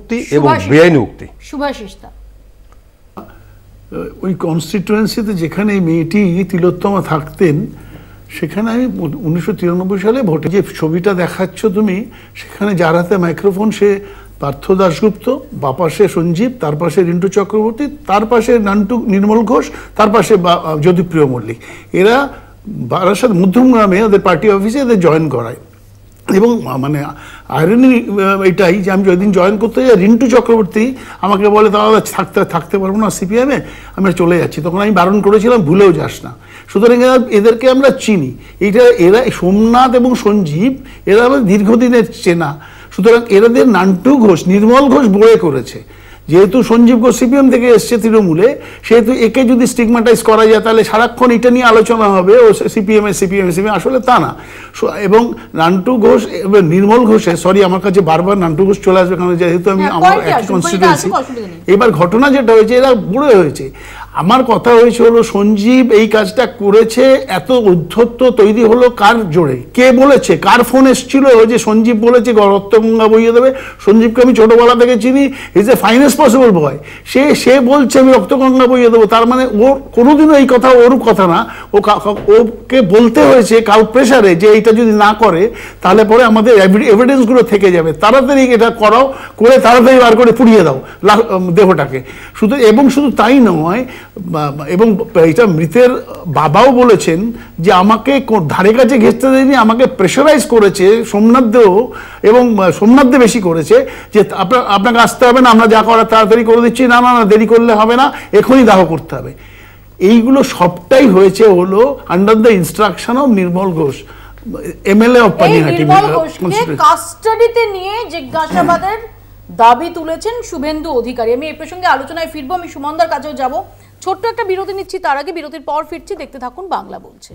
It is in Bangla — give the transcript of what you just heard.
উক্তি এবং বেআইনি উক্তি। শুভাশিসদা, ওই কনস্টিটুয়েন্সিতে যেখানে মেয়েটি তিলোত্তমা থাকতেন সেখানে আমি 1993 সালে ভোটে যে ছবিটা দেখাচ্ছ তুমি, সেখানে যার হাতে মাইক্রোফোন সে পার্থ দাশগুপ্ত, বাপাশে সঞ্জীব, তার পাশে রিন্টু চক্রবর্তী, তার পাশে নান্টু নির্মল ঘোষ, তার পাশে জ্যোতিপ্রিয় মল্লিক। এরা বারাসাত মধ্যমগ্রামে ওদের পার্টি অফিসে এদের জয়েন করায়। এবং মানে আয়রনি এটাই যে আমি যেদিন জয়েন করতে যাই, রিন্টু চক্রবর্তী আমাকে বলে দাদা থাকতে পারবো না সিপিএমে, আমরা চলে যাচ্ছি। তখন আমি বারণ করেছিলাম ভুলেও যাস না। সুতরাং এদেরকে আমরা চিনি। এরা সোমনাথ এবং সঞ্জীব এরা আমাদের দীর্ঘদিনের চেনা। সুতরাং এরাদের নান্টু ঘোষ, নির্মল ঘোষ বড়ে করেছে। যেহেতু সঞ্জীব ঘোষ সিপিএম থেকে এসছে তৃণমূলে, সেহেতু একে যদি স্টিগমাটাইজ করা যায় তাহলে সারাক্ষণ এটা নিয়ে আলোচনা হবে, ও সিপিএম, আসলে তা না। এবং নান্টু ঘোষ এবং নির্মল ঘোষে, সরি আমার কাছে বারবার নান্টু ঘোষ চলে আসবে, কারণ যেহেতু আমার একই কনস্টিটিউয়েন্সি। এবার ঘটনা যেটা হয়েছে, এরা বুড়ো হয়েছে। আমার কথা হয়েছে হলো সঞ্জীব এই কাজটা করেছে, এত উদ্ধত্ত তৈরি হলো কার জোরে, কে বলেছে, কার ফোন এসেছিল যে সঞ্জীব বলেছে রক্তগঙ্গা বইয়ে দেবে। সঞ্জীবকে আমি ছোটবেলা থেকে চিনি, ইজ এ ফাইনেস্ট পসিবল বয়। সে বলছে আমি রক্তগঙ্গা বইয়ে দেবো, তার মানে ওর কোনোদিনও এই কথা ওর কথা না, ওকে বলতে হয়েছে কাউ প্রেশারে যে এইটা যদি না করে তাহলে পরে আমাদের এভিডেন্সগুলো থেকে যাবে, তাড়াতাড়ি এটা করাও, করে তাড়াতাড়ি বার করে পুড়িয়ে দাও দেহটাকে। শুধু তাই নয়, এবং এটা মৃতের বাবাও বলেছেন যে আমাকে ধারে কাছে ঘেঁচতে দেয়নি, আমাকে প্রেশারাইজ করেছে সোমনাথ দেও, এবং সোমনাথ দে বেশি করেছে যে আপনাকে আসতে হবে না, আমরা যা করার তাড়াতাড়ি করে দিচ্ছি, না না না দেরি করলে হবে না, এখনই দাহ করতে হবে। এইগুলো সবটাই হয়েছে হলো under the instruction of Nirmal Ghosh, MLA of Panihati. কাস্টাডিতে নিয়ে জিজ্ঞাসাবাদের দাবি তুলেছেন শুভেন্দু অধিকারী। আমি এই প্রসঙ্গে আলোচনায় ফিরবো, আমি সুমনদার কাছেও যাব। ছোট্ট একটা বিরতি নিচ্ছি, তার আগে বিরতির পর ফিরছি, দেখতে থাকুন বাংলা বলছে।